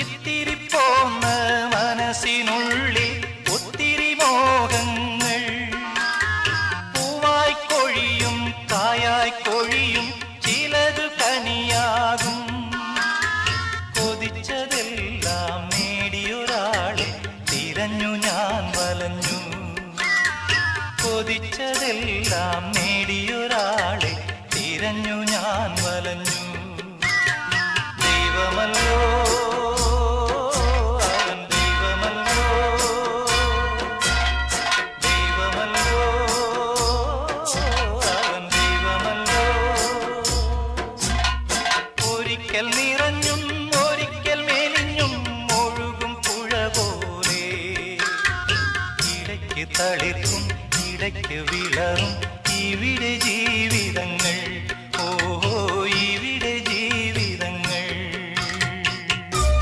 ഇത്തിരി പോന്ന മനസ്സിനുള്ളിൽ ഒത്തിരി മോഹങ്ങൾ പൂവായി കൊഴിയും കായായി കൊഴിയും ചിലത് കനിയാകും കൊതിച്ചതെല്ലാം നേടിയൊരാളെ തിരഞ്ഞു ഞാൻ വലഞ്ഞു കൊതിച്ചതെല്ലാം നേടിയൊരാളെ തിരഞ്ഞു ഞാൻ വലഞ്ഞു ദൈവമല്ലോ അവൻ ദൈവമല്ലോ ദൈവമല്ലോ അവൻ ദൈവമല്ലോ ഒരിക്കൽ നിറഞ്ഞും ഒരിക്കൽ മെലിഞ്ഞും ഒഴുകും പുഴ പോലെ ഇടയ്ക്ക് തളിർക്കും ഇടയ്ക്ക് വിളറും ഇവിടെ ജീവിതങ്ങൾ